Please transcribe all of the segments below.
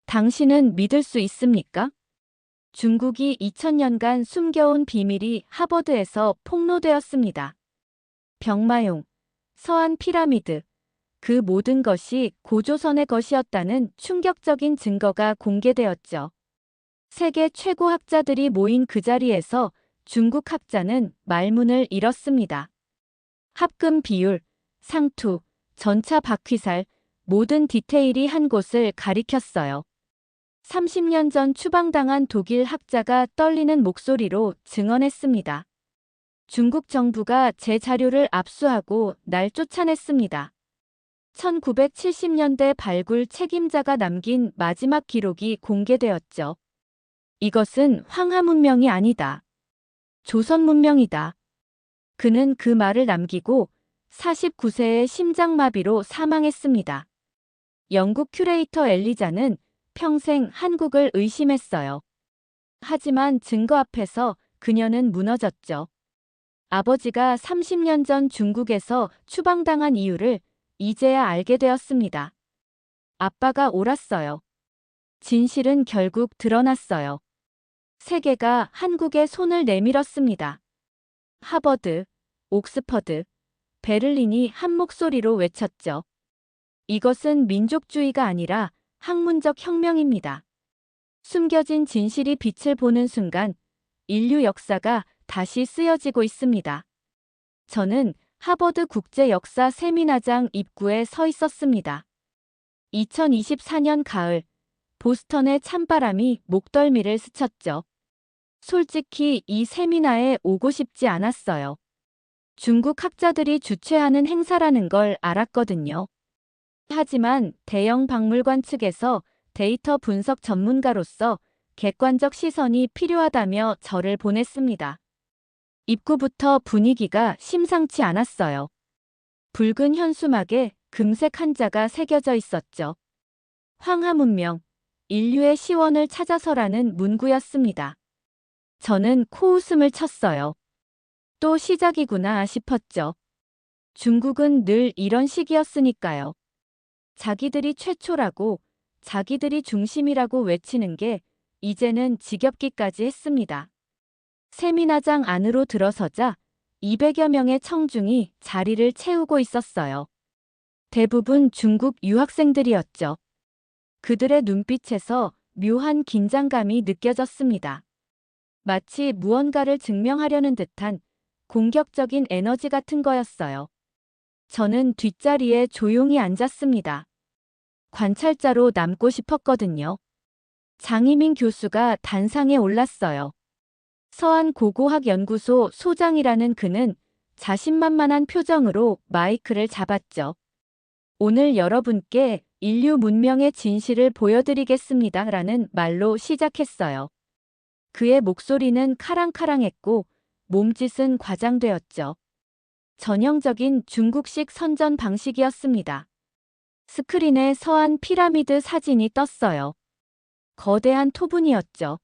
당신은 믿을 수 있습니까? 중국이 2000년간 숨겨온 비밀이 하버드에서 폭로되었습니다. 병마용, 서한 피라미드, 그 모든 것이 고조선의 것이었다는 충격적인 증거가 공개되었죠. 세계 최고 학자들이 모인 그 자리에서 중국 학자는 말문을 잃었습니다. 합금 비율, 상투, 전차 바퀴살, 모든 디테일이 한 곳을 가리켰어요. 30년 전 추방당한 독일 학자가 떨리는 목소리로 증언했습니다. 중국 정부가 제 자료를 압수하고 날 쫓아냈습니다. 1970년대 발굴 책임자가 남긴 마지막 기록이 공개되었죠. 이것은 황하 문명이 아니다. 조선 문명이다. 그는 그 말을 남기고 49세의 심장마비로 사망했습니다. 영국 큐레이터 엘리자는 평생 한국을 의심했어요. 하지만 증거 앞에서 그녀는 무너졌죠. 아버지가 30년 전 중국에서 추방당한 이유를 이제야 알게 되었습니다. 아빠가 옳았어요. 진실은 결국 드러났어요. 세계가 한국에 손을 내밀었습니다. 하버드, 옥스퍼드, 베를린이 한 목소리로 외쳤죠. 이것은 민족주의가 아니라 학문적 혁명입니다. 숨겨진 진실이 빛을 보는 순간 인류 역사가 다시 쓰여지고 있습니다. 저는 하버드 국제역사 세미나장 입구에 서 있었습니다. 2024년 가을, 보스턴의 찬바람이 목덜미를 스쳤죠. 솔직히 이 세미나에 오고 싶지 않았어요. 중국 학자들이 주최하는 행사라는 걸 알았거든요. 하지만 대형 박물관 측에서 데이터 분석 전문가로서 객관적 시선이 필요하다며 저를 보냈습니다. 입구부터 분위기가 심상치 않았어요. 붉은 현수막에 금색 한자가 새겨져 있었죠. 황하 문명, 인류의 시원을 찾아서라는 문구였습니다. 저는 코웃음을 쳤어요. 또 시작이구나 싶었죠. 중국은 늘 이런 식이었으니까요. 자기들이 최초라고, 자기들이 중심이라고 외치는 게 이제는 지겹기까지 했습니다. 세미나장 안으로 들어서자 200여 명의 청중이 자리를 채우고 있었어요. 대부분 중국 유학생들이었죠. 그들의 눈빛에서 묘한 긴장감이 느껴졌습니다. 마치 무언가를 증명하려는 듯한 공격적인 에너지 같은 거였어요. 저는 뒷자리에 조용히 앉았습니다. 관찰자로 남고 싶었거든요. 장희민 교수가 단상에 올랐어요. 서한고고학연구소 소장이라는 그는 자신만만한 표정으로 마이크를 잡았죠. 오늘 여러분께 인류 문명의 진실을 보여드리겠습니다. 라는 말로 시작했어요. 그의 목소리는 카랑카랑했고 몸짓은 과장되었죠. 전형적인 중국식 선전 방식이었습니다. 스크린에 서한 피라미드 사진이 떴어요. 거대한 토분이었죠.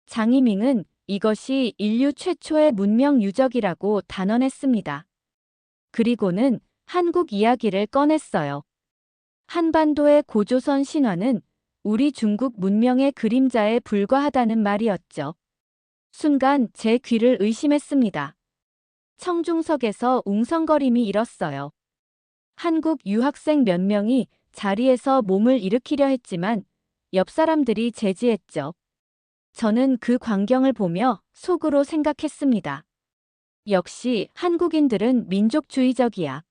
장이밍은 이것이 인류 최초의 문명 유적이라고 단언했습니다. 그리고는 한국 이야기를 꺼냈어요. 한반도의 고조선 신화는 우리 중국 문명의 그림자에 불과하다는 말이었죠. 순간 제 귀를 의심했습니다. 청중석에서 웅성거림이 일었어요. 한국 유학생 몇 명이 자리에서 몸을 일으키려 했지만 옆 사람들이 제지했죠. 저는 그 광경을 보며 속으로 생각했습니다. 역시 한국인들은 민족주의적이야.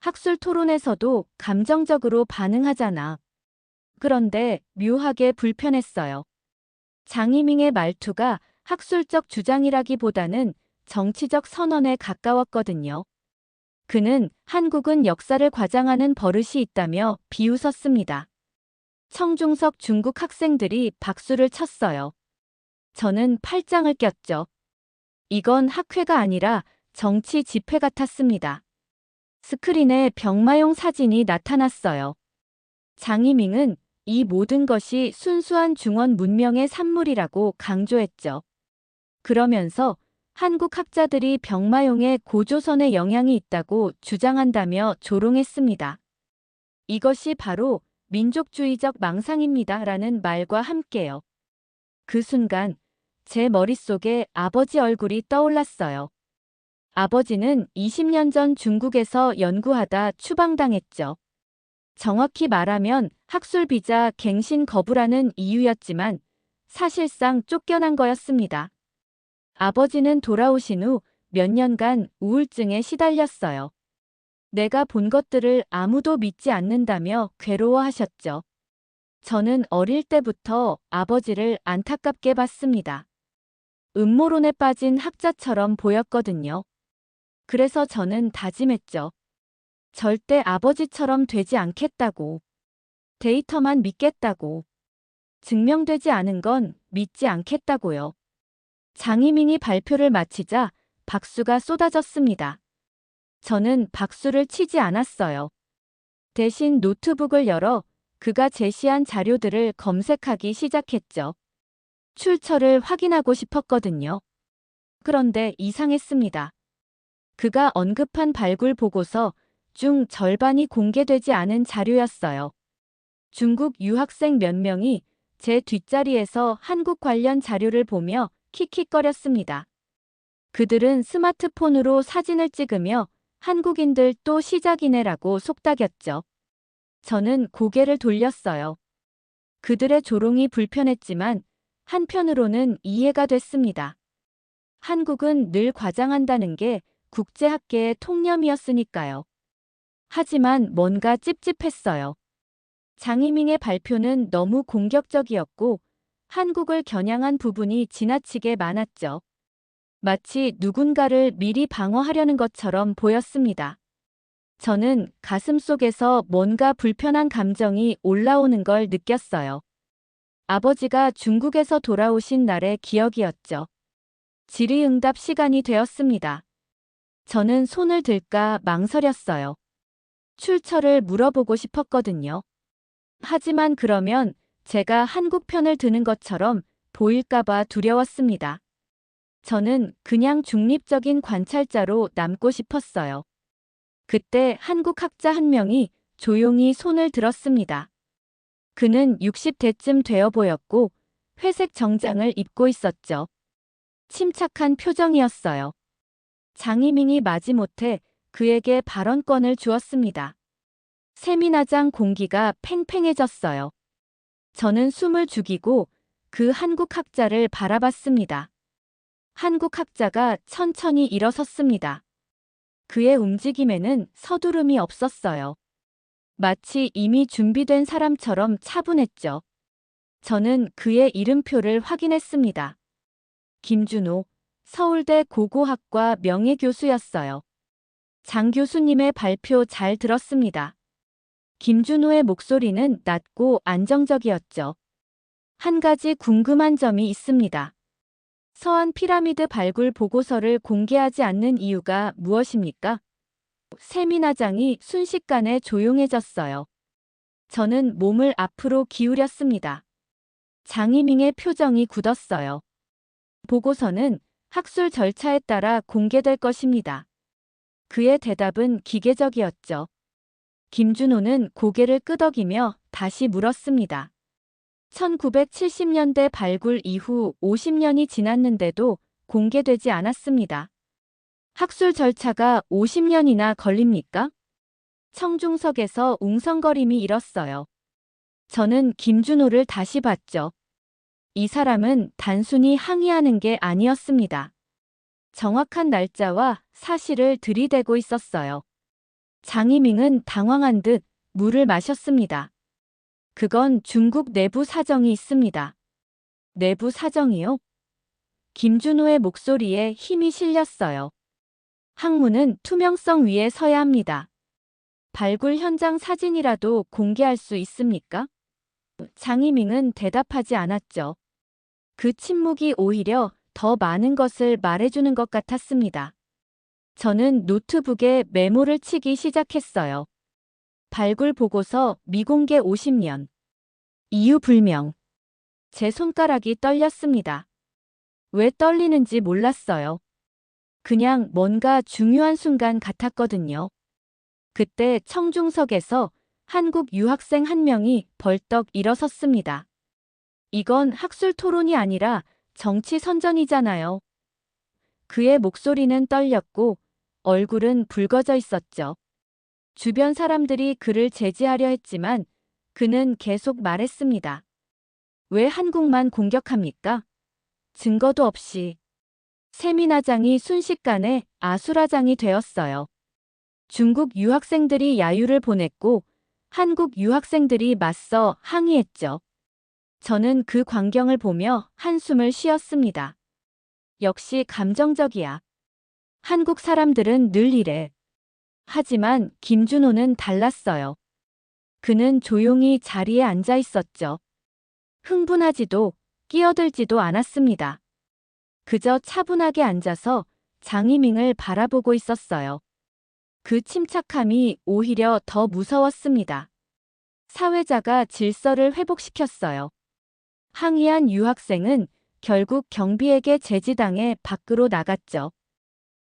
학술 토론에서도 감정적으로 반응하잖아. 그런데 묘하게 불편했어요. 장이밍의 말투가 학술적 주장이라기보다는 정치적 선언에 가까웠거든요. 그는 한국은 역사를 과장하는 버릇이 있다며 비웃었습니다. 청중석 중국 학생들이 박수를 쳤어요. 저는 팔짱을 꼈죠. 이건 학회가 아니라 정치 집회 같았습니다. 스크린에 병마용 사진이 나타났어요. 장이밍은 이 모든 것이 순수한 중원 문명의 산물이라고 강조했죠. 그러면서 한국 학자들이 병마용에 고조선의 영향이 있다고 주장한다며 조롱했습니다. 이것이 바로 민족주의적 망상입니다. 라는 말과 함께요. 그 순간 제 머릿속에 아버지 얼굴이 떠올랐어요. 아버지는 20년 전 중국에서 연구하다 추방당했죠. 정확히 말하면 학술 비자 갱신 거부라는 이유였지만 사실상 쫓겨난 거였습니다. 아버지는 돌아오신 후 몇 년간 우울증에 시달렸어요. 내가 본 것들을 아무도 믿지 않는다며 괴로워하셨죠. 저는 어릴 때부터 아버지를 안타깝게 봤습니다. 음모론에 빠진 학자처럼 보였거든요. 그래서 저는 다짐했죠. 절대 아버지처럼 되지 않겠다고. 데이터만 믿겠다고. 증명되지 않은 건 믿지 않겠다고요. 장이밍이 발표를 마치자 박수가 쏟아졌습니다. 저는 박수를 치지 않았어요. 대신 노트북을 열어 그가 제시한 자료들을 검색하기 시작했죠. 출처를 확인하고 싶었거든요. 그런데 이상했습니다. 그가 언급한 발굴 보고서 중 절반이 공개되지 않은 자료였어요. 중국 유학생 몇 명이 제 뒷자리에서 한국 관련 자료를 보며 킥킥거렸습니다. 그들은 스마트폰으로 사진을 찍으며 한국인들 또 시작이네라고 속닥였죠. 저는 고개를 돌렸어요. 그들의 조롱이 불편했지만 한편으로는 이해가 됐습니다. 한국은 늘 과장한다는 게 국제학계의 통념이었으니까요. 하지만 뭔가 찝찝했어요. 장이밍의 발표는 너무 공격적이었고 한국을 겨냥한 부분이 지나치게 많았죠. 마치 누군가를 미리 방어하려는 것처럼 보였습니다. 저는 가슴속에서 뭔가 불편한 감정이 올라오는 걸 느꼈어요. 아버지가 중국에서 돌아오신 날의 기억이었죠. 질의응답 시간이 되었습니다. 저는 손을 들까 망설였어요. 출처를 물어보고 싶었거든요. 하지만 그러면 제가 한국 편을 드는 것처럼 보일까봐 두려웠습니다. 저는 그냥 중립적인 관찰자로 남고 싶었어요. 그때 한국 학자 한 명이 조용히 손을 들었습니다. 그는 60대쯤 되어 보였고 회색 정장을 입고 있었죠. 침착한 표정이었어요. 장이밍이 마지못해 그에게 발언권을 주었습니다. 세미나장 공기가 팽팽해졌어요. 저는 숨을 죽이고 그 한국 학자를 바라봤습니다. 한국 학자가 천천히 일어섰습니다. 그의 움직임에는 서두름이 없었어요. 마치 이미 준비된 사람처럼 차분했죠. 저는 그의 이름표를 확인했습니다. 김준호, 서울대 고고학과 명예교수였어요. 장 교수님의 발표 잘 들었습니다. 김준호의 목소리는 낮고 안정적이었죠. 한 가지 궁금한 점이 있습니다. 서안 피라미드 발굴 보고서를 공개하지 않는 이유가 무엇입니까? 세미나장이 순식간에 조용해졌어요. 저는 몸을 앞으로 기울였습니다. 장이밍의 표정이 굳었어요. 보고서는 학술 절차에 따라 공개될 것입니다. 그의 대답은 기계적이었죠. 김준호는 고개를 끄덕이며 다시 물었습니다. 1970년대 발굴 이후 50년이 지났는데도 공개되지 않았습니다. 학술 절차가 50년이나 걸립니까? 청중석에서 웅성거림이 일었어요. 저는 김준호를 다시 봤죠. 이 사람은 단순히 항의하는 게 아니었습니다. 정확한 날짜와 사실을 들이대고 있었어요. 장이밍은 당황한 듯 물을 마셨습니다. 그건 중국 내부 사정이 있습니다. 내부 사정이요? 김준호의 목소리에 힘이 실렸어요. 학문은 투명성 위에 서야 합니다. 발굴 현장 사진이라도 공개할 수 있습니까? 장이밍은 대답하지 않았죠. 그 침묵이 오히려 더 많은 것을 말해주는 것 같았습니다. 저는 노트북에 메모를 치기 시작했어요. 발굴 보고서 미공개 50년. 이유 불명. 제 손가락이 떨렸습니다. 왜 떨리는지 몰랐어요. 그냥 뭔가 중요한 순간 같았거든요. 그때 청중석에서 한국 유학생 한 명이 벌떡 일어섰습니다. 이건 학술 토론이 아니라 정치 선전이잖아요. 그의 목소리는 떨렸고 얼굴은 붉어져 있었죠. 주변 사람들이 그를 제지하려 했지만 그는 계속 말했습니다. 왜 한국만 공격합니까? 증거도 없이. 세미나장이 순식간에 아수라장이 되었어요. 중국 유학생들이 야유를 보냈고 한국 유학생들이 맞서 항의했죠. 저는 그 광경을 보며 한숨을 쉬었습니다. 역시 감정적이야. 한국 사람들은 늘 이래. 하지만 김준호는 달랐어요. 그는 조용히 자리에 앉아 있었죠. 흥분하지도 끼어들지도 않았습니다. 그저 차분하게 앉아서 장이밍을 바라보고 있었어요. 그 침착함이 오히려 더 무서웠습니다. 사회자가 질서를 회복시켰어요. 항의한 유학생은 결국 경비에게 제지당해 밖으로 나갔죠.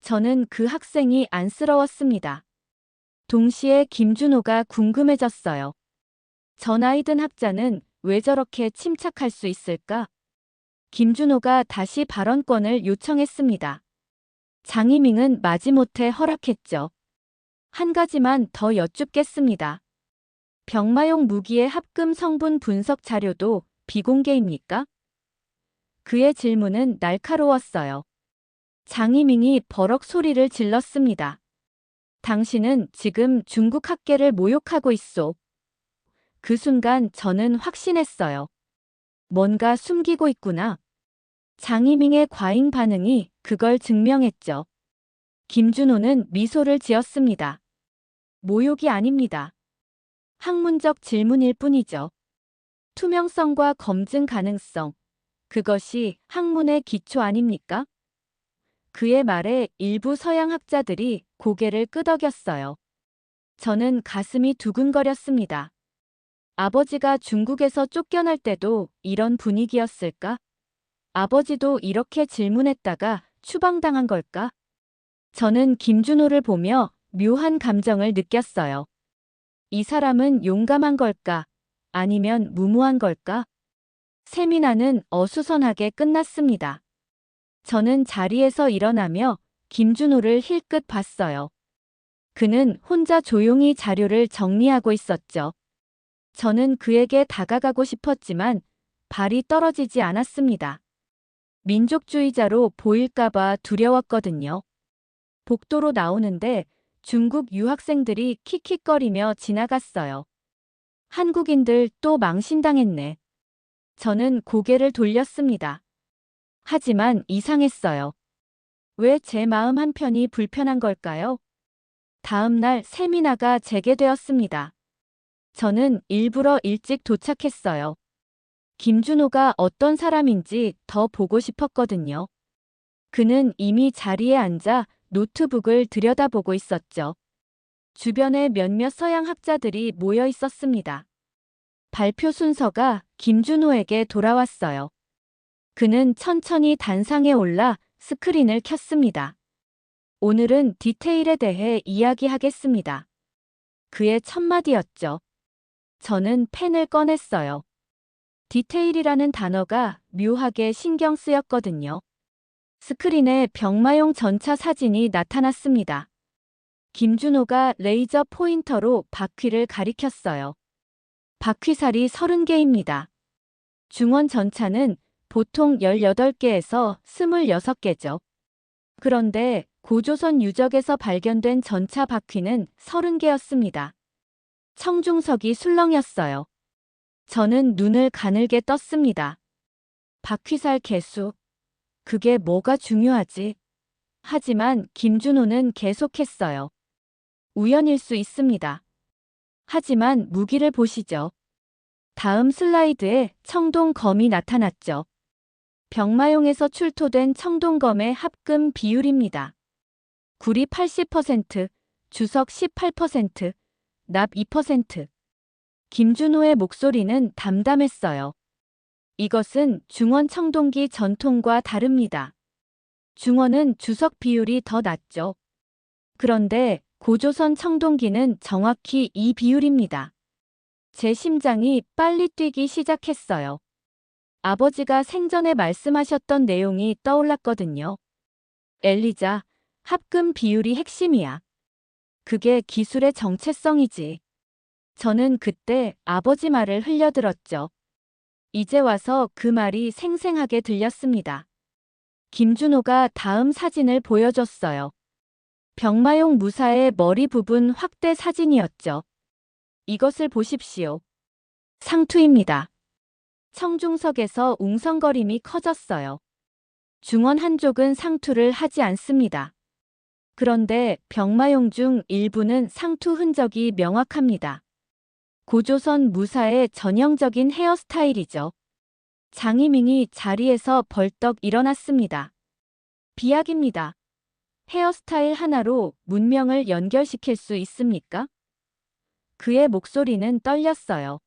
저는 그 학생이 안쓰러웠습니다. 동시에 김준호가 궁금해졌어요. 저 나이 든 학자는 왜 저렇게 침착할 수 있을까? 김준호가 다시 발언권을 요청했습니다. 장이밍은 마지못해 허락했죠. 한 가지만 더 여쭙겠습니다. 병마용 무기의 합금 성분 분석 자료도 비공개입니까? 그의 질문은 날카로웠어요. 장이밍이 버럭 소리를 질렀습니다. 당신은 지금 중국 학계를 모욕하고 있소. 그 순간 저는 확신했어요. 뭔가 숨기고 있구나. 장이밍의 과잉 반응이 그걸 증명했죠. 김준호는 미소를 지었습니다. 모욕이 아닙니다. 학문적 질문일 뿐이죠. 투명성과 검증 가능성. 그것이 학문의 기초 아닙니까? 그의 말에 일부 서양 학자들이 고개를 끄덕였어요. 저는 가슴이 두근거렸습니다. 아버지가 중국에서 쫓겨날 때도 이런 분위기였을까? 아버지도 이렇게 질문했다가 추방당한 걸까? 저는 김준호를 보며 묘한 감정을 느꼈어요. 이 사람은 용감한 걸까? 아니면 무모한 걸까? 세미나는 어수선하게 끝났습니다. 저는 자리에서 일어나며 김준호를 힐끗 봤어요. 그는 혼자 조용히 자료를 정리하고 있었죠. 저는 그에게 다가가고 싶었지만 발이 떨어지지 않았습니다. 민족주의자로 보일까봐 두려웠거든요. 복도로 나오는데 중국 유학생들이 킥킥거리며 지나갔어요. 한국인들 또 망신당했네. 저는 고개를 돌렸습니다. 하지만 이상했어요. 왜 제 마음 한편이 불편한 걸까요? 다음 날 세미나가 재개되었습니다. 저는 일부러 일찍 도착했어요. 김준호가 어떤 사람인지 더 보고 싶었거든요. 그는 이미 자리에 앉아 노트북을 들여다보고 있었죠. 주변에 몇몇 서양 학자들이 모여 있었습니다. 발표 순서가 김준호에게 돌아왔어요. 그는 천천히 단상에 올라 스크린을 켰습니다. 오늘은 디테일에 대해 이야기하겠습니다. 그의 첫 마디였죠. 저는 펜을 꺼냈어요. 디테일이라는 단어가 묘하게 신경 쓰였거든요. 스크린에 병마용 전차 사진이 나타났습니다. 김준호가 레이저 포인터로 바퀴를 가리켰어요. 바퀴살이 30개입니다. 중원 전차는 보통 18개에서 26개죠. 그런데 고조선 유적에서 발견된 전차 바퀴는 30개였습니다. 청중석이 술렁였어요. 저는 눈을 가늘게 떴습니다. 바퀴살 개수. 그게 뭐가 중요하지? 하지만 김준호는 계속했어요. 우연일 수 있습니다. 하지만 무기를 보시죠. 다음 슬라이드에 청동검이 나타났죠. 병마용에서 출토된 청동검의 합금 비율입니다. 구리 80%, 주석 18%, 납 2%. 김준호의 목소리는 담담했어요. 이것은 중원 청동기 전통과 다릅니다. 중원은 주석 비율이 더 낮죠. 그런데 고조선 청동기는 정확히 이 비율입니다. 제 심장이 빨리 뛰기 시작했어요. 아버지가 생전에 말씀하셨던 내용이 떠올랐거든요. 엘리자, 합금 비율이 핵심이야. 그게 기술의 정체성이지. 저는 그때 아버지 말을 흘려들었죠. 이제 와서 그 말이 생생하게 들렸습니다. 김준호가 다음 사진을 보여줬어요. 병마용 무사의 머리 부분 확대 사진이었죠. 이것을 보십시오. 상투입니다. 청중석에서 웅성거림이 커졌어요. 중원 한쪽은 상투를 하지 않습니다. 그런데 병마용 중 일부는 상투 흔적이 명확합니다. 고조선 무사의 전형적인 헤어스타일이죠. 장이밍이 자리에서 벌떡 일어났습니다. 비약입니다. 헤어스타일 하나로 문명을 연결시킬 수 있습니까? 그의 목소리는 떨렸어요.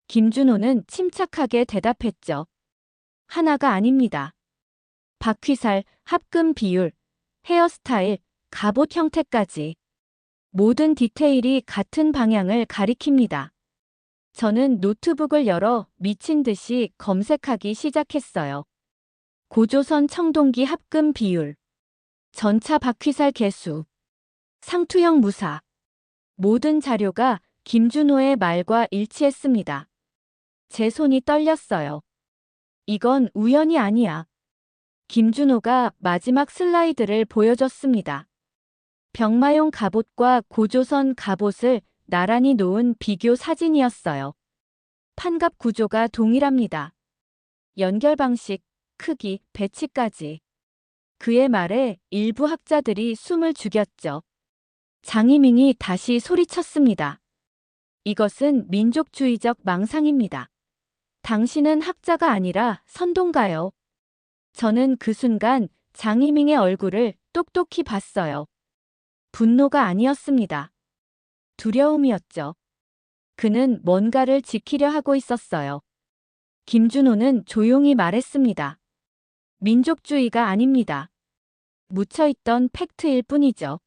김준호는 침착하게 대답했죠. 하나가 아닙니다. 바퀴살, 합금 비율, 헤어스타일, 갑옷 형태까지. 모든 디테일이 같은 방향을 가리킵니다. 저는 노트북을 열어 미친 듯이 검색하기 시작했어요. 고조선 청동기 합금 비율, 전차 바퀴살 개수, 상투형 무사. 모든 자료가 김준호의 말과 일치했습니다. 제 손이 떨렸어요. 이건 우연이 아니야. 김준호가 마지막 슬라이드를 보여줬습니다. 병마용 갑옷과 고조선 갑옷을 나란히 놓은 비교 사진이었어요. 판갑 구조가 동일합니다. 연결 방식, 크기, 배치까지. 그의 말에 일부 학자들이 숨을 죽였죠. 장이밍이 다시 소리쳤습니다. 이것은 민족주의적 망상입니다. 당신은 학자가 아니라 선동가요. 저는 그 순간 장이밍의 얼굴을 똑똑히 봤어요. 분노가 아니었습니다. 두려움이었죠. 그는 뭔가를 지키려 하고 있었어요. 김준호는 조용히 말했습니다. 민족주의가 아닙니다. 묻혀있던 팩트일 뿐이죠.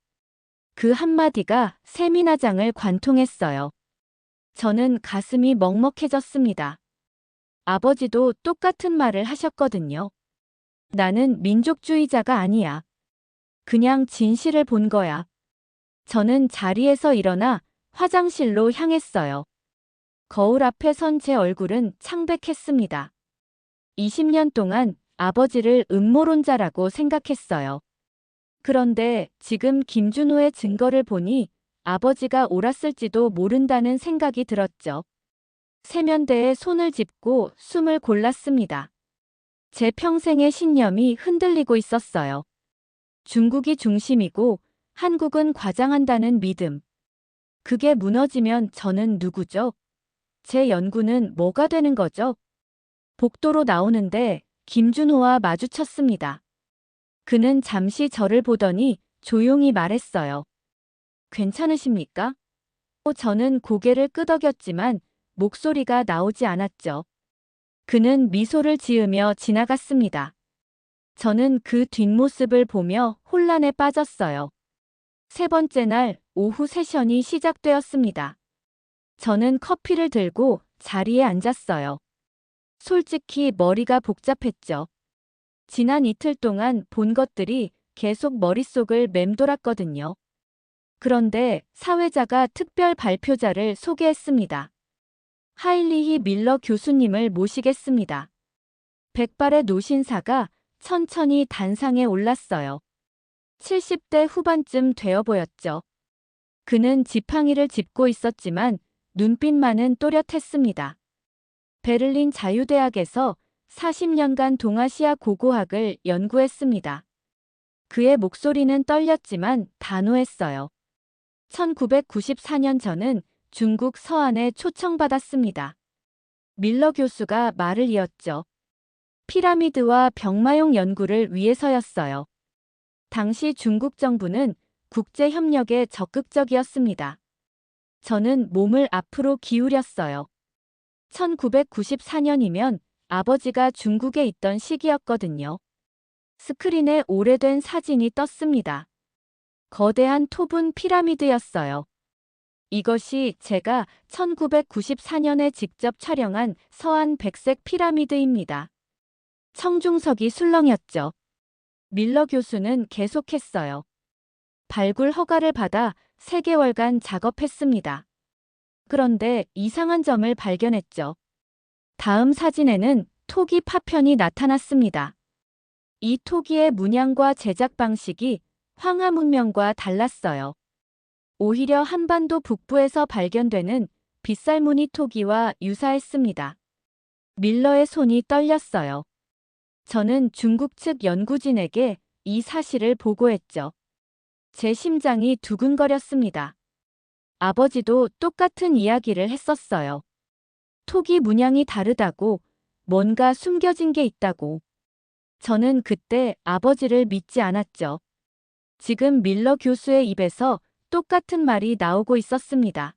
그 한마디가 세미나장을 관통했어요. 저는 가슴이 먹먹해졌습니다. 아버지도 똑같은 말을 하셨거든요. 나는 민족주의자가 아니야. 그냥 진실을 본 거야. 저는 자리에서 일어나 화장실로 향했어요. 거울 앞에 선 제 얼굴은 창백했습니다. 20년 동안 아버지를 음모론자라고 생각했어요. 그런데 지금 김준호의 증거를 보니 아버지가 옳았을지도 모른다는 생각이 들었죠. 세면대에 손을 짚고 숨을 골랐습니다. 제 평생의 신념이 흔들리고 있었어요. 중국이 중심이고 한국은 과장한다는 믿음. 그게 무너지면 저는 누구죠? 제 연구는 뭐가 되는 거죠? 복도로 나오는데 김준호와 마주쳤습니다. 그는 잠시 저를 보더니 조용히 말했어요. 괜찮으십니까? 저는 고개를 끄덕였지만 목소리가 나오지 않았죠. 그는 미소를 지으며 지나갔습니다. 저는 그 뒷모습을 보며 혼란에 빠졌어요. 세 번째 날 오후 세션이 시작되었습니다. 저는 커피를 들고 자리에 앉았어요. 솔직히 머리가 복잡했죠. 지난 이틀 동안 본 것들이 계속 머릿속을 맴돌았거든요. 그런데 사회자가 특별 발표자를 소개했습니다. 하일리히 밀러 교수님을 모시겠습니다. 백발의 노신사가 천천히 단상에 올랐어요. 70대 후반쯤 되어 보였죠. 그는 지팡이를 짚고 있었지만 눈빛만은 또렷했습니다. 베를린 자유대학에서 40년간 동아시아 고고학을 연구했습니다. 그의 목소리는 떨렸지만 단호했어요. 1994년 저는 중국 서안에 초청받았습니다. 밀러 교수가 말을 이었죠. 피라미드와 병마용 연구를 위해서였어요. 당시 중국 정부는 국제 협력에 적극적이었습니다. 저는 몸을 앞으로 기울였어요. 1994년이면 아버지가 중국에 있던 시기였거든요. 스크린에 오래된 사진이 떴습니다. 거대한 톱은 피라미드였어요. 이것이 제가 1994년에 직접 촬영한 서안 백색 피라미드입니다. 청중석이 술렁였죠. 밀러 교수는 계속했어요. 발굴 허가를 받아 3개월간 작업했습니다. 그런데 이상한 점을 발견했죠. 다음 사진에는 토기 파편이 나타났습니다. 이 토기의 문양과 제작 방식이 황하 문명과 달랐어요. 오히려 한반도 북부에서 발견되는 빗살무늬 토기와 유사했습니다. 밀러의 손이 떨렸어요. 저는 중국 측 연구진에게 이 사실을 보고했죠. 제 심장이 두근거렸습니다. 아버지도 똑같은 이야기를 했었어요. 토기 문양이 다르다고, 뭔가 숨겨진 게 있다고. 저는 그때 아버지를 믿지 않았죠. 지금 밀러 교수의 입에서 똑같은 말이 나오고 있었습니다.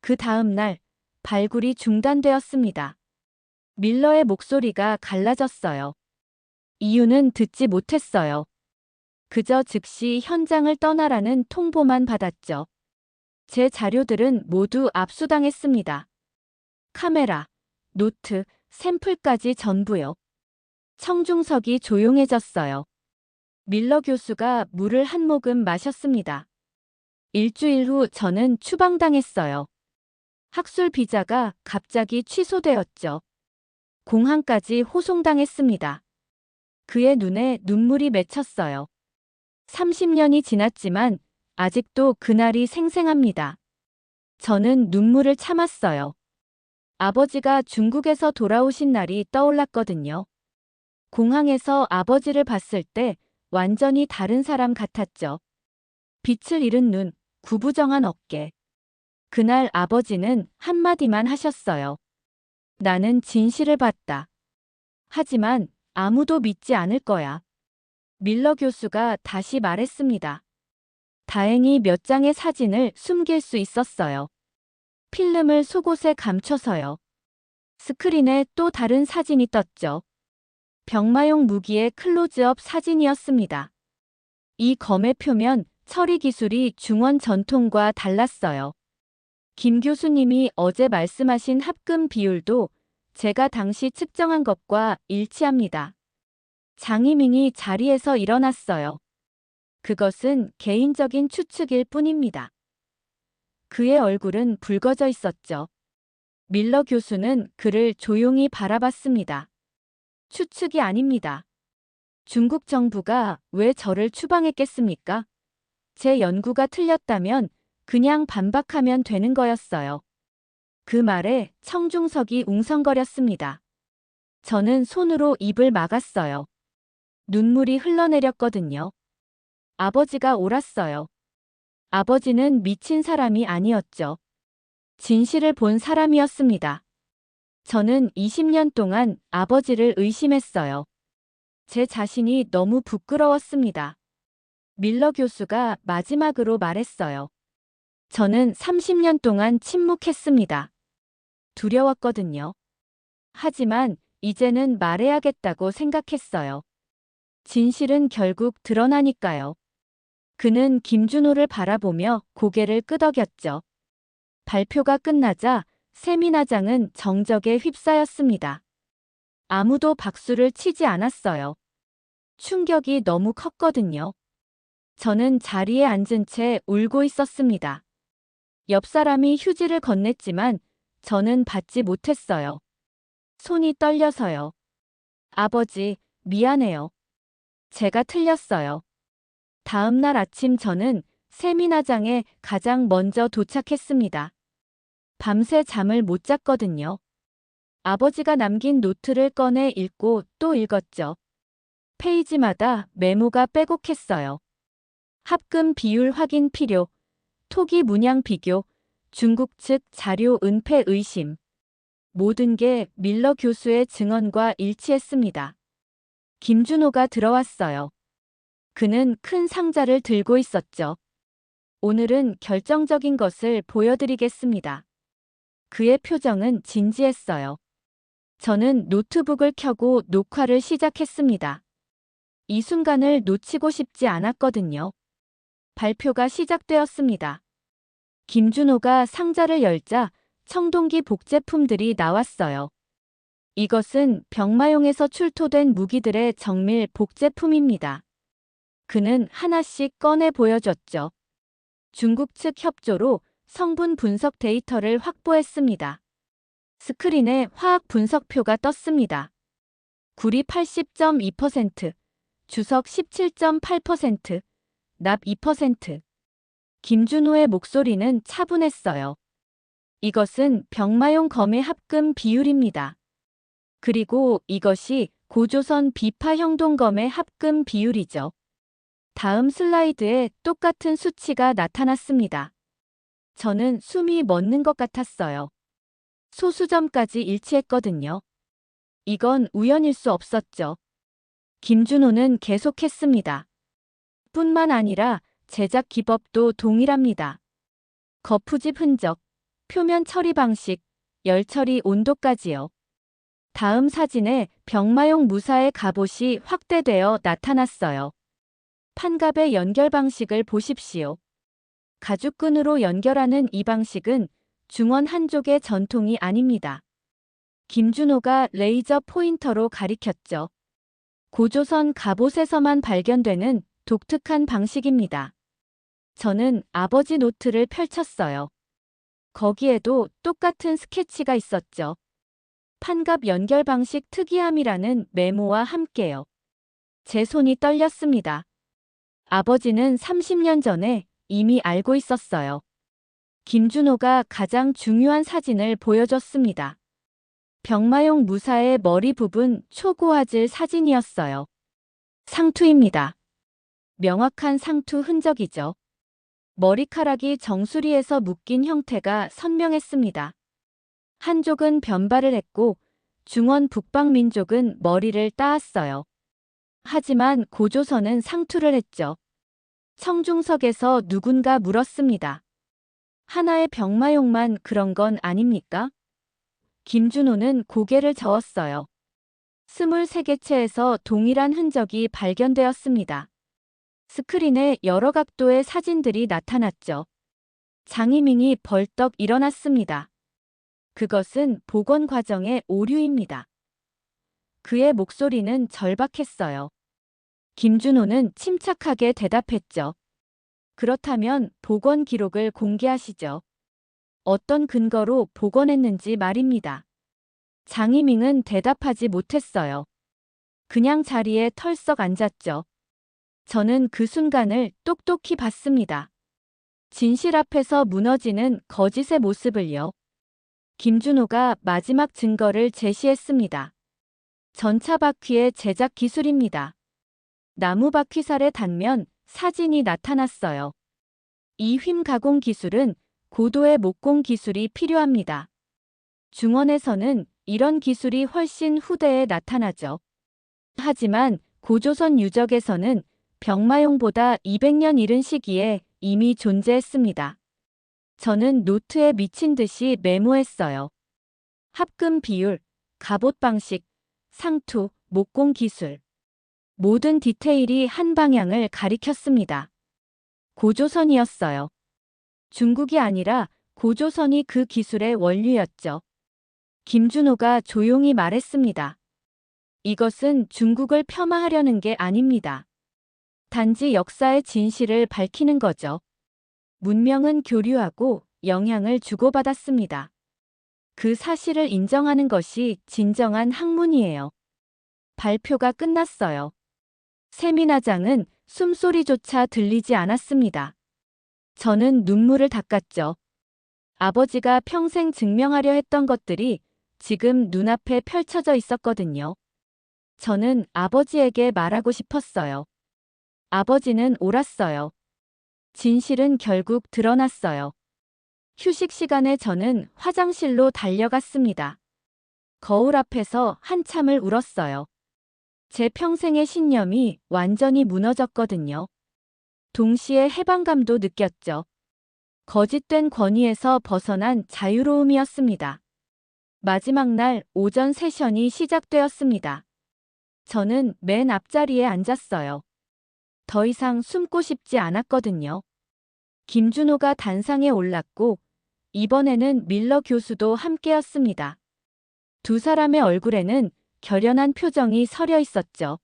그 다음 날, 발굴이 중단되었습니다. 밀러의 목소리가 갈라졌어요. 이유는 듣지 못했어요. 그저 즉시 현장을 떠나라는 통보만 받았죠. 제 자료들은 모두 압수당했습니다. 카메라, 노트, 샘플까지 전부요. 청중석이 조용해졌어요. 밀러 교수가 물을 한 모금 마셨습니다. 일주일 후 저는 추방당했어요. 학술 비자가 갑자기 취소되었죠. 공항까지 호송당했습니다. 그의 눈에 눈물이 맺혔어요. 30년이 지났지만 아직도 그날이 생생합니다. 저는 눈물을 참았어요. 아버지가 중국에서 돌아오신 날이 떠올랐거든요. 공항에서 아버지를 봤을 때 완전히 다른 사람 같았죠. 빛을 잃은 눈, 구부정한 어깨. 그날 아버지는 한마디만 하셨어요. 나는 진실을 봤다. 하지만 아무도 믿지 않을 거야. 밀러 교수가 다시 말했습니다. 다행히 몇 장의 사진을 숨길 수 있었어요. 필름을 속옷에 감춰서요. 스크린에 또 다른 사진이 떴죠. 병마용 무기의 클로즈업 사진이었습니다. 이 검의 표면 처리 기술이 중원 전통과 달랐어요. 김 교수님이 어제 말씀하신 합금 비율도 제가 당시 측정한 것과 일치합니다. 장이밍이 자리에서 일어났어요. 그것은 개인적인 추측일 뿐입니다. 그의 얼굴은 붉어져 있었죠. 밀러 교수는 그를 조용히 바라봤습니다. 추측이 아닙니다. 중국 정부가 왜 저를 추방했겠습니까? 제 연구가 틀렸다면 그냥 반박하면 되는 거였어요. 그 말에 청중석이 웅성거렸습니다. 저는 손으로 입을 막았어요. 눈물이 흘러내렸거든요. 아버지가 옳았어요. 아버지는 미친 사람이 아니었죠. 진실을 본 사람이었습니다. 저는 20년 동안 아버지를 의심했어요. 제 자신이 너무 부끄러웠습니다. 밀러 교수가 마지막으로 말했어요. 저는 30년 동안 침묵했습니다. 두려웠거든요. 하지만 이제는 말해야겠다고 생각했어요. 진실은 결국 드러나니까요. 그는 김준호를 바라보며 고개를 끄덕였죠. 발표가 끝나자 세미나장은 정적에 휩싸였습니다. 아무도 박수를 치지 않았어요. 충격이 너무 컸거든요. 저는 자리에 앉은 채 울고 있었습니다. 옆 사람이 휴지를 건넸지만 저는 받지 못했어요. 손이 떨려서요. 아버지, 미안해요. 제가 틀렸어요. 다음 날 아침 저는 세미나장에 가장 먼저 도착했습니다. 밤새 잠을 못 잤거든요. 아버지가 남긴 노트를 꺼내 읽고 또 읽었죠. 페이지마다 메모가 빼곡했어요. 합금 비율 확인 필요, 토기 문양 비교, 중국 측 자료 은폐 의심. 모든 게 밀러 교수의 증언과 일치했습니다. 김준호가 들어왔어요. 그는 큰 상자를 들고 있었죠. 오늘은 결정적인 것을 보여드리겠습니다. 그의 표정은 진지했어요. 저는 노트북을 켜고 녹화를 시작했습니다. 이 순간을 놓치고 싶지 않았거든요. 발표가 시작되었습니다. 김준호가 상자를 열자 청동기 복제품들이 나왔어요. 이것은 병마용에서 출토된 무기들의 정밀 복제품입니다. 그는 하나씩 꺼내 보여줬죠. 중국 측 협조로 성분 분석 데이터를 확보했습니다. 스크린에 화학 분석표가 떴습니다. 구리 80.2%, 주석 17.8%, 납 2%. 김준호의 목소리는 차분했어요. 이것은 병마용 검의 합금 비율입니다. 그리고 이것이 고조선 비파 형동검의 합금 비율이죠. 다음 슬라이드에 똑같은 수치가 나타났습니다. 저는 숨이 멎는 것 같았어요. 소수점까지 일치했거든요. 이건 우연일 수 없었죠. 김준호는 계속했습니다. 뿐만 아니라 제작 기법도 동일합니다. 거푸집 흔적, 표면 처리 방식, 열 처리 온도까지요. 다음 사진에 병마용 무사의 갑옷이 확대되어 나타났어요. 판갑의 연결 방식을 보십시오. 가죽끈으로 연결하는 이 방식은 중원 한족의 전통이 아닙니다. 김준호가 레이저 포인터로 가리켰죠. 고조선 갑옷에서만 발견되는 독특한 방식입니다. 저는 아버지 노트를 펼쳤어요. 거기에도 똑같은 스케치가 있었죠. 판갑 연결 방식 특이함이라는 메모와 함께요. 제 손이 떨렸습니다. 아버지는 30년 전에 이미 알고 있었어요. 김준호가 가장 중요한 사진을 보여줬습니다. 병마용 무사의 머리 부분 초고화질 사진이었어요. 상투입니다. 명확한 상투 흔적이죠. 머리카락이 정수리에서 묶인 형태가 선명했습니다. 한족은 변발을 했고 중원 북방민족은 머리를 따았어요. 하지만 고조선은 상투를 했죠. 청중석에서 누군가 물었습니다. 하나의 병마용만 그런 건 아닙니까? 김준호는 고개를 저었어요. 23개체에서 동일한 흔적이 발견되었습니다. 스크린에 여러 각도의 사진들이 나타났죠. 장이밍이 벌떡 일어났습니다. 그것은 복원 과정의 오류입니다. 그의 목소리는 절박했어요. 김준호는 침착하게 대답했죠. 그렇다면 복원 기록을 공개하시죠. 어떤 근거로 복원했는지 말입니다. 장이밍은 대답하지 못했어요. 그냥 자리에 털썩 앉았죠. 저는 그 순간을 똑똑히 봤습니다. 진실 앞에서 무너지는 거짓의 모습을요. 김준호가 마지막 증거를 제시했습니다. 전차 바퀴의 제작 기술입니다. 나무 바퀴살의 단면 사진이 나타났어요. 이 휨 가공 기술은 고도의 목공 기술이 필요합니다. 중원에서는 이런 기술이 훨씬 후대에 나타나죠. 하지만 고조선 유적에서는 병마용보다 200년 이른 시기에 이미 존재했습니다. 저는 노트에 미친 듯이 메모했어요. 합금 비율, 갑옷 방식, 상투, 목공 기술. 모든 디테일이 한 방향을 가리켰습니다. 고조선이었어요. 중국이 아니라 고조선이 그 기술의 원류였죠. 김준호가 조용히 말했습니다. 이것은 중국을 폄하하려는 게 아닙니다. 단지 역사의 진실을 밝히는 거죠. 문명은 교류하고 영향을 주고받았습니다. 그 사실을 인정하는 것이 진정한 학문이에요. 발표가 끝났어요. 세미나장은 숨소리조차 들리지 않았습니다. 저는 눈물을 닦았죠. 아버지가 평생 증명하려 했던 것들이 지금 눈앞에 펼쳐져 있었거든요. 저는 아버지에게 말하고 싶었어요. 아버지는 옳았어요. 진실은 결국 드러났어요. 휴식 시간에 저는 화장실로 달려갔습니다. 거울 앞에서 한참을 울었어요. 제 평생의 신념이 완전히 무너졌거든요. 동시에 해방감도 느꼈죠. 거짓된 권위에서 벗어난 자유로움이었습니다. 마지막 날 오전 세션이 시작되었습니다. 저는 맨 앞자리에 앉았어요. 더 이상 숨고 싶지 않았거든요. 김준호가 단상에 올랐고 이번에는 밀러 교수도 함께였습니다. 두 사람의 얼굴에는 결연한 표정이 서려 있었죠.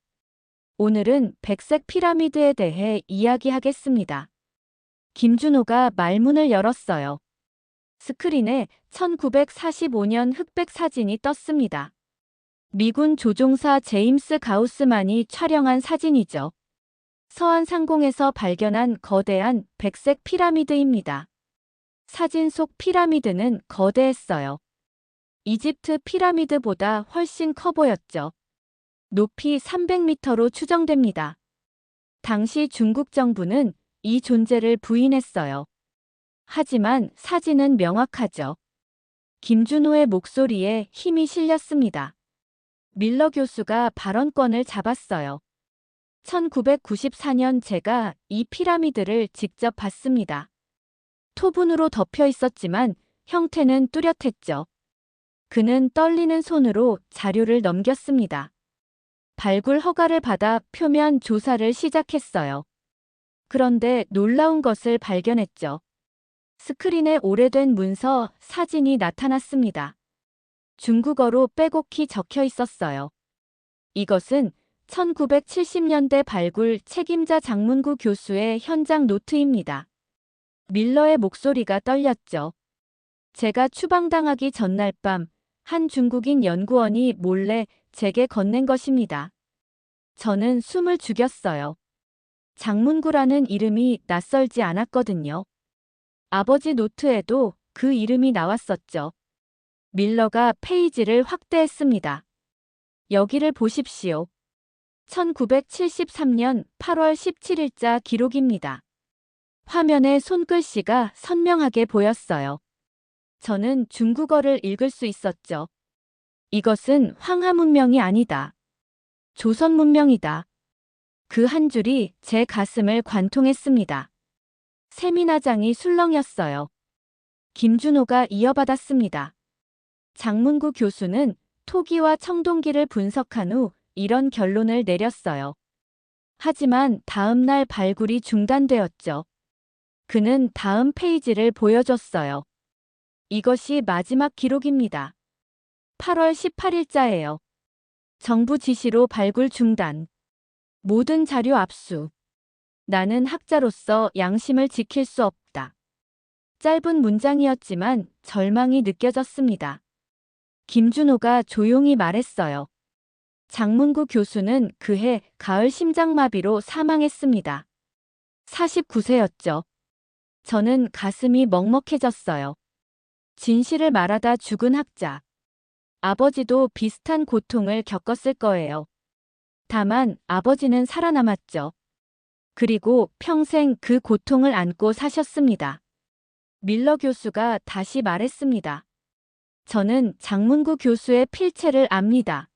오늘은 백색 피라미드에 대해 이야기하겠습니다. 김준호가 말문을 열었어요. 스크린에 1945년 흑백 사진이 떴습니다. 미군 조종사 제임스 가우스만이 촬영한 사진이죠. 서한 상공에서 발견한 거대한 백색 피라미드입니다. 사진 속 피라미드는 거대했어요. 이집트 피라미드보다 훨씬 커 보였죠. 높이 300m로 추정됩니다. 당시 중국 정부는 이 존재를 부인했어요. 하지만 사진은 명확하죠. 김준호의 목소리에 힘이 실렸습니다. 밀러 교수가 발언권을 잡았어요. 1994년 제가 이 피라미드를 직접 봤습니다. 토분으로 덮여 있었지만 형태는 뚜렷했죠. 그는 떨리는 손으로 자료를 넘겼습니다. 발굴 허가를 받아 표면 조사를 시작했어요. 그런데 놀라운 것을 발견했죠. 스크린에 오래된 문서, 사진이 나타났습니다. 중국어로 빼곡히 적혀 있었어요. 이것은 1970년대 발굴 책임자 장문구 교수의 현장 노트입니다. 밀러의 목소리가 떨렸죠. 제가 추방당하기 전날 밤, 한 중국인 연구원이 몰래 제게 건넨 것입니다. 저는 숨을 죽였어요. 장문구라는 이름이 낯설지 않았거든요. 아버지 노트에도 그 이름이 나왔었죠. 밀러가 페이지를 확대했습니다. 여기를 보십시오. 1973년 8월 17일자 기록입니다. 화면에 손글씨가 선명하게 보였어요. 저는 중국어를 읽을 수 있었죠. 이것은 황하 문명이 아니다. 조선 문명이다. 그 한 줄이 제 가슴을 관통했습니다. 세미나장이 술렁였어요. 김준호가 이어받았습니다. 장문구 교수는 토기와 청동기를 분석한 후 이런 결론을 내렸어요. 하지만 다음 날 발굴이 중단되었죠. 그는 다음 페이지를 보여줬어요. 이것이 마지막 기록입니다. 8월 18일자예요. 정부 지시로 발굴 중단. 모든 자료 압수. 나는 학자로서 양심을 지킬 수 없다. 짧은 문장이었지만 절망이 느껴졌습니다. 김준호가 조용히 말했어요. 장문구 교수는 그해 가을 심장마비로 사망했습니다. 49세였죠. 저는 가슴이 먹먹해졌어요. 진실을 말하다 죽은 학자. 아버지도 비슷한 고통을 겪었을 거예요. 다만 아버지는 살아남았죠. 그리고 평생 그 고통을 안고 사셨습니다. 밀러 교수가 다시 말했습니다. 저는 장문구 교수의 필체를 압니다.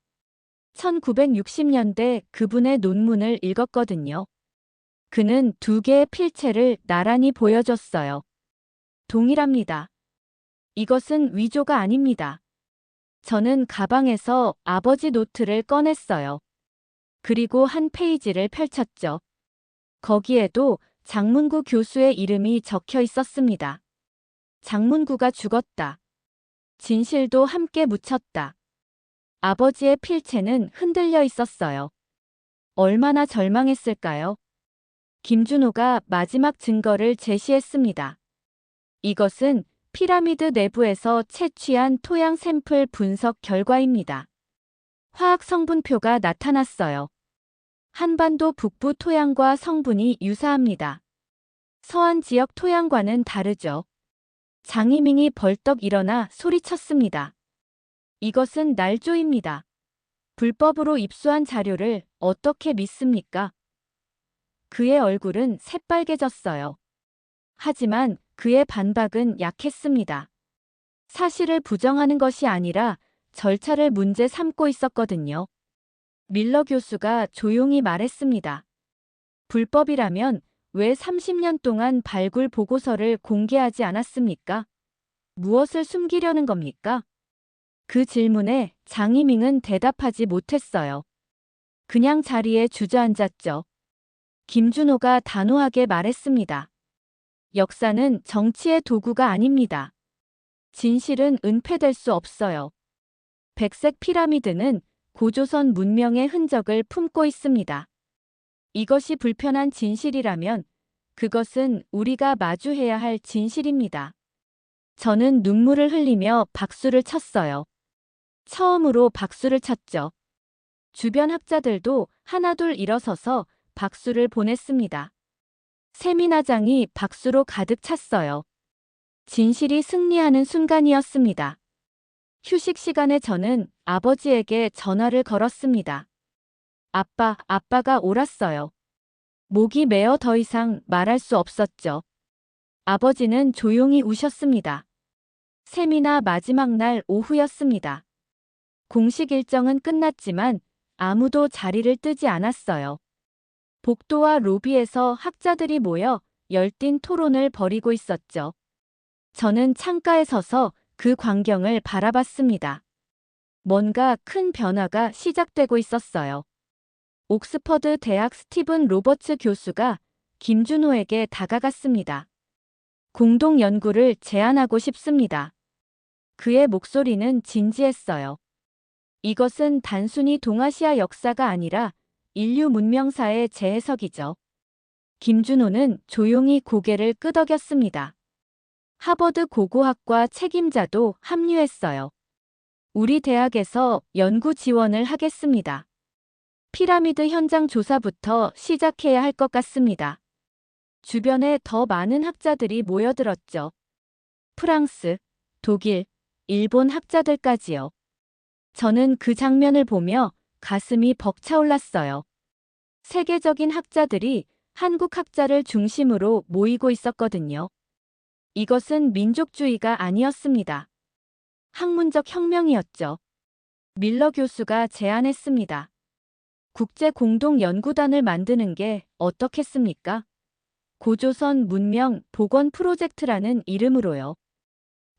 1960년대 그분의 논문을 읽었거든요. 그는 두 개의 필체를 나란히 보여줬어요. 동일합니다. 이것은 위조가 아닙니다. 저는 가방에서 아버지 노트를 꺼냈어요. 그리고 한 페이지를 펼쳤죠. 거기에도 장문구 교수의 이름이 적혀 있었습니다. 장문구가 죽었다. 진실도 함께 묻혔다. 아버지의 필체는 흔들려 있었어요. 얼마나 절망했을까요? 김준호가 마지막 증거를 제시했습니다. 이것은 피라미드 내부에서 채취한 토양 샘플 분석 결과입니다. 화학 성분표가 나타났어요. 한반도 북부 토양과 성분이 유사합니다. 서한 지역 토양과는 다르죠. 장이밍이 벌떡 일어나 소리쳤습니다. 이것은 날조입니다. 불법으로 입수한 자료를 어떻게 믿습니까? 그의 얼굴은 새빨개졌어요. 하지만 그의 반박은 약했습니다. 사실을 부정하는 것이 아니라 절차를 문제 삼고 있었거든요. 밀러 교수가 조용히 말했습니다. 불법이라면 왜 30년 동안 발굴 보고서를 공개하지 않았습니까? 무엇을 숨기려는 겁니까? 그 질문에 장이밍은 대답하지 못했어요. 그냥 자리에 주저앉았죠. 김준호가 단호하게 말했습니다. 역사는 정치의 도구가 아닙니다. 진실은 은폐될 수 없어요. 백색 피라미드는 고조선 문명의 흔적을 품고 있습니다. 이것이 불편한 진실이라면 그것은 우리가 마주해야 할 진실입니다. 저는 눈물을 흘리며 박수를 쳤어요. 처음으로 박수를 쳤죠. 주변 학자들도 하나둘 일어서서 박수를 보냈습니다. 세미나장이 박수로 가득 찼어요. 진실이 승리하는 순간이었습니다. 휴식 시간에 저는 아버지에게 전화를 걸었습니다. 아빠가 옳았어요. 목이 메어 더 이상 말할 수 없었죠. 아버지는 조용히 우셨습니다. 세미나 마지막 날 오후였습니다. 공식 일정은 끝났지만 아무도 자리를 뜨지 않았어요. 복도와 로비에서 학자들이 모여 열띤 토론을 벌이고 있었죠. 저는 창가에 서서 그 광경을 바라봤습니다. 뭔가 큰 변화가 시작되고 있었어요. 옥스퍼드 대학 스티븐 로버츠 교수가 김준호에게 다가갔습니다. 공동 연구를 제안하고 싶습니다. 그의 목소리는 진지했어요. 이것은 단순히 동아시아 역사가 아니라 인류 문명사의 재해석이죠. 김준호는 조용히 고개를 끄덕였습니다. 하버드 고고학과 책임자도 합류했어요. 우리 대학에서 연구 지원을 하겠습니다. 피라미드 현장 조사부터 시작해야 할 것 같습니다. 주변에 더 많은 학자들이 모여들었죠. 프랑스, 독일, 일본 학자들까지요. 저는 그 장면을 보며 가슴이 벅차올랐어요. 세계적인 학자들이 한국 학자를 중심으로 모이고 있었거든요. 이것은 민족주의가 아니었습니다. 학문적 혁명이었죠. 밀러 교수가 제안했습니다. 국제공동연구단을 만드는 게 어떻겠습니까? 고조선 문명 복원 프로젝트라는 이름으로요.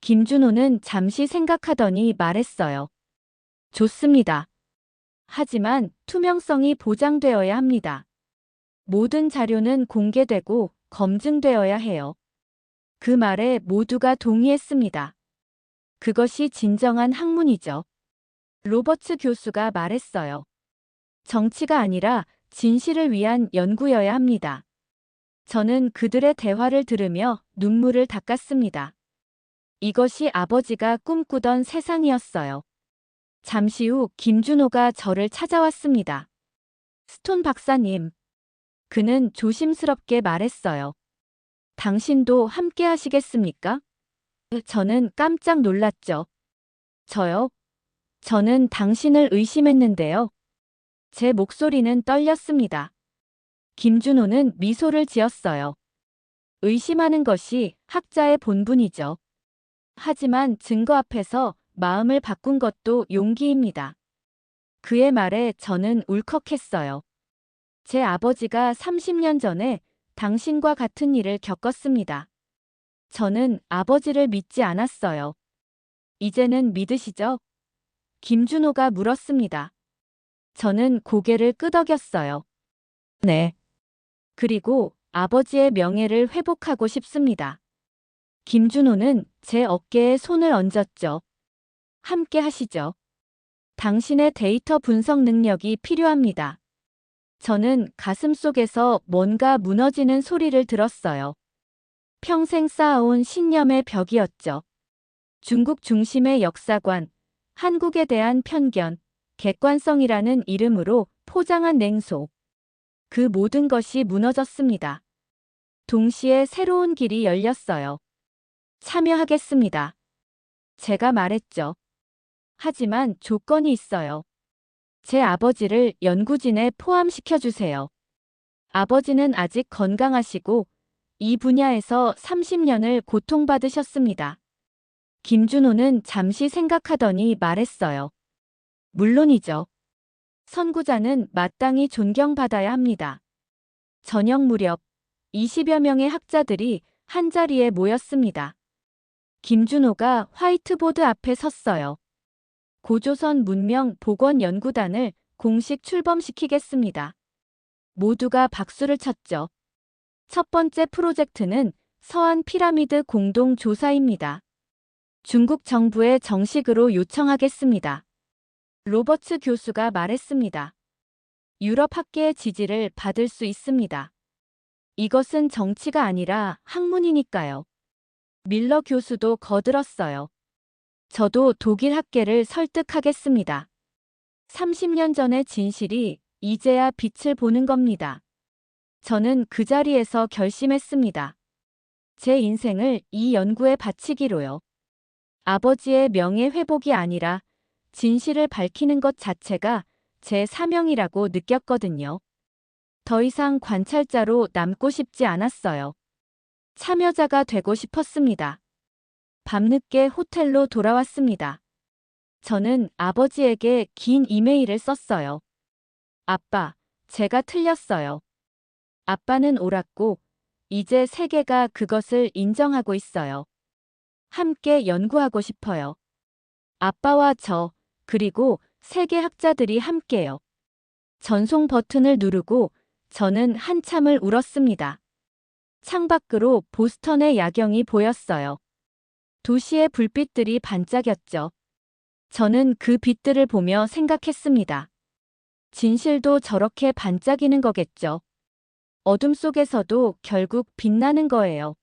김준호는 잠시 생각하더니 말했어요. 좋습니다. 하지만 투명성이 보장되어야 합니다. 모든 자료는 공개되고 검증되어야 해요. 그 말에 모두가 동의했습니다. 그것이 진정한 학문이죠. 로버츠 교수가 말했어요. 정치가 아니라 진실을 위한 연구여야 합니다. 저는 그들의 대화를 들으며 눈물을 닦았습니다. 이것이 아버지가 꿈꾸던 세상이었어요. 잠시 후 김준호가 저를 찾아왔습니다. 스톤 박사님. 그는 조심스럽게 말했어요. 당신도 함께 하시겠습니까? 저는 깜짝 놀랐죠. 저요? 저는 당신을 의심했는데요. 제 목소리는 떨렸습니다. 김준호는 미소를 지었어요. 의심하는 것이 학자의 본분이죠. 하지만 증거 앞에서 마음을 바꾼 것도 용기입니다. 그의 말에 저는 울컥했어요. 제 아버지가 30년 전에 당신과 같은 일을 겪었습니다. 저는 아버지를 믿지 않았어요. 이제는 믿으시죠? 김준호가 물었습니다. 저는 고개를 끄덕였어요. 네. 그리고 아버지의 명예를 회복하고 싶습니다. 김준호는 제 어깨에 손을 얹었죠. 함께 하시죠. 당신의 데이터 분석 능력이 필요합니다. 저는 가슴속에서 뭔가 무너지는 소리를 들었어요. 평생 쌓아온 신념의 벽이었죠. 중국 중심의 역사관, 한국에 대한 편견, 객관성이라는 이름으로 포장한 냉소. 그 모든 것이 무너졌습니다. 동시에 새로운 길이 열렸어요. 참여하겠습니다. 제가 말했죠. 하지만 조건이 있어요. 제 아버지를 연구진에 포함시켜주세요. 아버지는 아직 건강하시고 이 분야에서 30년을 고통받으셨습니다. 김준호는 잠시 생각하더니 말했어요. 물론이죠. 선구자는 마땅히 존경받아야 합니다. 저녁 무렵 20여 명의 학자들이 한자리에 모였습니다. 김준호가 화이트보드 앞에 섰어요. 고조선 문명 복원 연구단을 공식 출범시키겠습니다. 모두가 박수를 쳤죠. 첫 번째 프로젝트는 서한 피라미드 공동 조사입니다. 중국 정부에 정식으로 요청하겠습니다. 로버츠 교수가 말했습니다. 유럽 학계의 지지를 받을 수 있습니다. 이것은 정치가 아니라 학문이니까요. 밀러 교수도 거들었어요. 저도 독일 학계를 설득하겠습니다. 30년 전의 진실이 이제야 빛을 보는 겁니다. 저는 그 자리에서 결심했습니다. 제 인생을 이 연구에 바치기로요. 아버지의 명예 회복이 아니라 진실을 밝히는 것 자체가 제 사명이라고 느꼈거든요. 더 이상 관찰자로 남고 싶지 않았어요. 참여자가 되고 싶었습니다. 밤늦게 호텔로 돌아왔습니다. 저는 아버지에게 긴 이메일을 썼어요. 아빠, 제가 틀렸어요. 아빠는 옳았고, 이제 세계가 그것을 인정하고 있어요. 함께 연구하고 싶어요. 아빠와 저, 그리고 세계 학자들이 함께요. 전송 버튼을 누르고 저는 한참을 울었습니다. 창밖으로 보스턴의 야경이 보였어요. 도시의 불빛들이 반짝였죠. 저는 그 빛들을 보며 생각했습니다. 진실도 저렇게 반짝이는 거겠죠. 어둠 속에서도 결국 빛나는 거예요.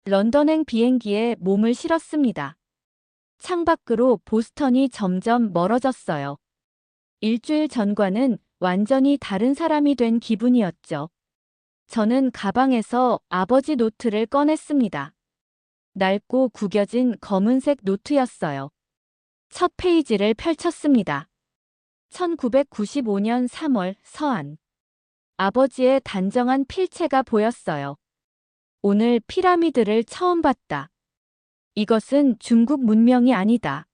런던행 비행기에 몸을 실었습니다. 창밖으로 보스턴이 점점 멀어졌어요. 일주일 전과는 완전히 다른 사람이 된 기분이었죠. 저는 가방에서 아버지 노트를 꺼냈습니다. 낡고 구겨진 검은색 노트였어요. 첫 페이지를 펼쳤습니다. 1995년 3월 서안. 아버지의 단정한 필체가 보였어요. 오늘 피라미드를 처음 봤다. 이것은 중국 문명이 아니다.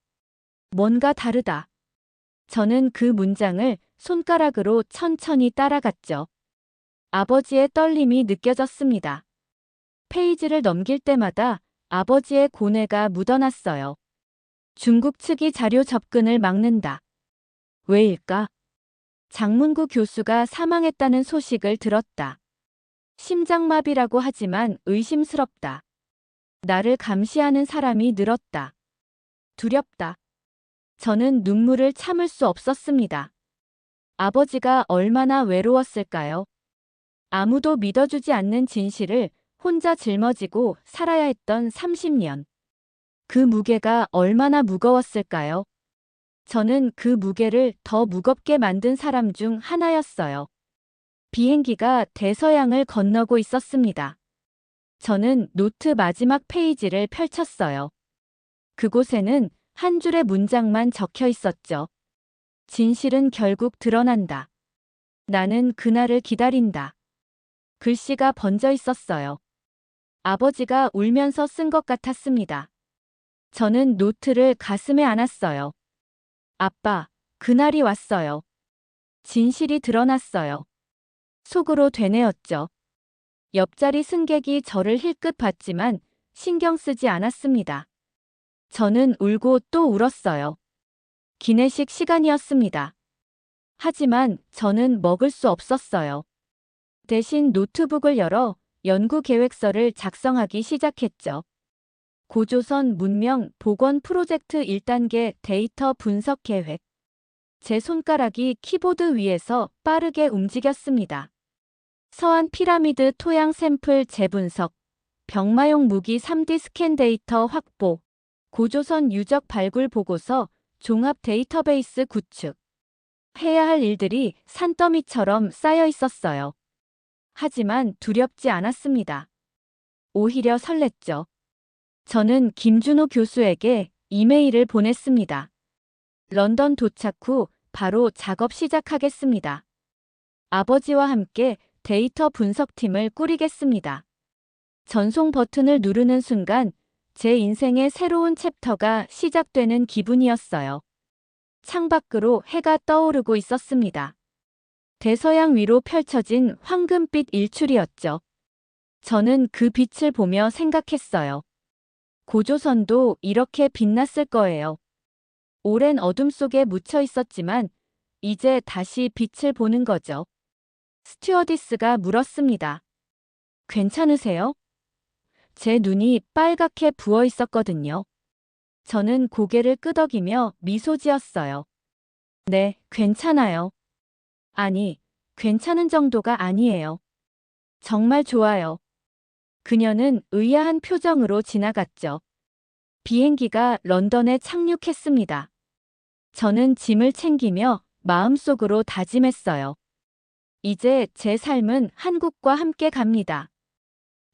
뭔가 다르다. 저는 그 문장을 손가락으로 천천히 따라갔죠. 아버지의 떨림이 느껴졌습니다. 페이지를 넘길 때마다 아버지의 고뇌가 묻어났어요. 중국 측이 자료 접근을 막는다. 왜일까? 장문구 교수가 사망했다는 소식을 들었다. 심장마비라고 하지만 의심스럽다. 나를 감시하는 사람이 늘었다. 두렵다. 저는 눈물을 참을 수 없었습니다. 아버지가 얼마나 외로웠을까요? 아무도 믿어주지 않는 진실을 혼자 짊어지고 살아야 했던 30년. 그 무게가 얼마나 무거웠을까요? 저는 그 무게를 더 무겁게 만든 사람 중 하나였어요. 비행기가 대서양을 건너고 있었습니다. 저는 노트 마지막 페이지를 펼쳤어요. 그곳에는 한 줄의 문장만 적혀 있었죠. 진실은 결국 드러난다. 나는 그날을 기다린다. 글씨가 번져 있었어요. 아버지가 울면서 쓴 것 같았습니다. 저는 노트를 가슴에 안았어요. 아빠, 그날이 왔어요. 진실이 드러났어요. 속으로 되뇌었죠. 옆자리 승객이 저를 힐끗 봤지만 신경 쓰지 않았습니다. 저는 울고 또 울었어요. 기내식 시간이었습니다. 하지만 저는 먹을 수 없었어요. 대신 노트북을 열어 연구 계획서를 작성하기 시작했죠. 고조선 문명 복원 프로젝트 1단계 데이터 분석 계획. 제 손가락이 키보드 위에서 빠르게 움직였습니다. 서한 피라미드 토양 샘플 재분석, 병마용 무기 3D 스캔 데이터 확보, 고조선 유적 발굴 보고서 종합 데이터베이스 구축. 해야 할 일들이 산더미처럼 쌓여 있었어요. 하지만 두렵지 않았습니다. 오히려 설렜죠. 저는 김준호 교수에게 이메일을 보냈습니다. 런던 도착 후 바로 작업 시작하겠습니다. 아버지와 함께 데이터 분석팀을 꾸리겠습니다. 전송 버튼을 누르는 순간 제 인생의 새로운 챕터가 시작되는 기분이었어요. 창밖으로 해가 떠오르고 있었습니다. 대서양 위로 펼쳐진 황금빛 일출이었죠. 저는 그 빛을 보며 생각했어요. 고조선도 이렇게 빛났을 거예요. 오랜 어둠 속에 묻혀 있었지만 이제 다시 빛을 보는 거죠. 스튜어디스가 물었습니다. 괜찮으세요? 제 눈이 빨갛게 부어 있었거든요. 저는 고개를 끄덕이며 미소 지었어요. 네, 괜찮아요. 아니, 괜찮은 정도가 아니에요. 정말 좋아요. 그녀는 의아한 표정으로 지나갔죠. 비행기가 런던에 착륙했습니다. 저는 짐을 챙기며 마음속으로 다짐했어요. 이제 제 삶은 한국과 함께 갑니다.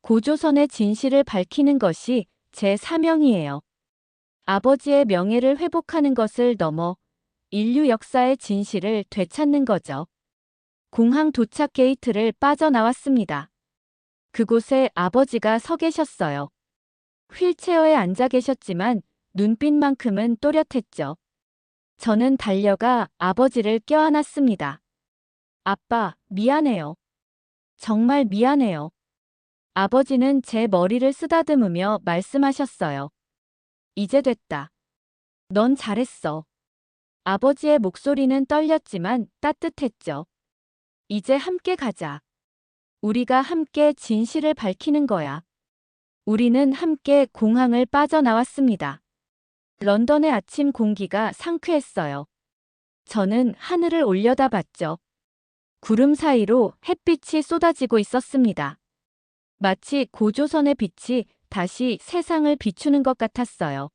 고조선의 진실을 밝히는 것이 제 사명이에요. 아버지의 명예를 회복하는 것을 넘어 인류 역사의 진실을 되찾는 거죠. 공항 도착 게이트를 빠져나왔습니다. 그곳에 아버지가 서 계셨어요. 휠체어에 앉아 계셨지만 눈빛만큼은 또렷했죠. 저는 달려가 아버지를 껴안았습니다. 아빠, 미안해요. 정말 미안해요. 아버지는 제 머리를 쓰다듬으며 말씀하셨어요. 이제 됐다. 넌 잘했어. 아버지의 목소리는 떨렸지만 따뜻했죠. 이제 함께 가자. 우리가 함께 진실을 밝히는 거야. 우리는 함께 공항을 빠져나왔습니다. 런던의 아침 공기가 상쾌했어요. 저는 하늘을 올려다봤죠. 구름 사이로 햇빛이 쏟아지고 있었습니다. 마치 고조선의 빛이 다시 세상을 비추는 것 같았어요.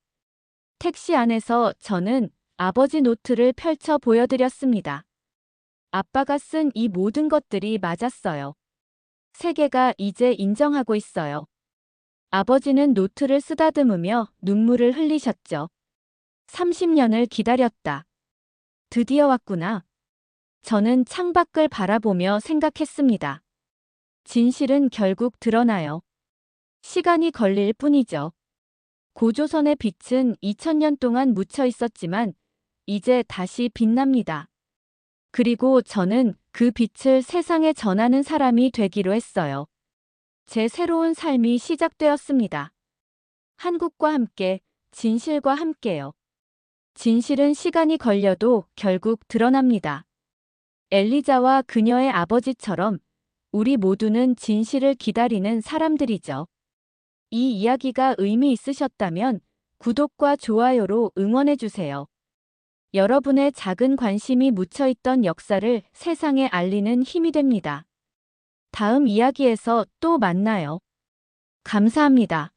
택시 안에서 저는 아버지 노트를 펼쳐 보여드렸습니다. 아빠가 쓴 이 모든 것들이 맞았어요. 세계가 이제 인정하고 있어요. 아버지는 노트를 쓰다듬으며 눈물을 흘리셨죠. 30년을 기다렸다. 드디어 왔구나. 저는 창밖을 바라보며 생각했습니다. 진실은 결국 드러나요. 시간이 걸릴 뿐이죠. 고조선의 빛은 2000년 동안 묻혀 있었지만 이제 다시 빛납니다. 그리고 저는 그 빛을 세상에 전하는 사람이 되기로 했어요. 제 새로운 삶이 시작되었습니다. 한국과 함께, 진실과 함께요. 진실은 시간이 걸려도 결국 드러납니다. 엘리자와 그녀의 아버지처럼 우리 모두는 진실을 기다리는 사람들이죠. 이 이야기가 의미 있으셨다면 구독과 좋아요로 응원해주세요. 여러분의 작은 관심이 묻혀있던 역사를 세상에 알리는 힘이 됩니다. 다음 이야기에서 또 만나요. 감사합니다.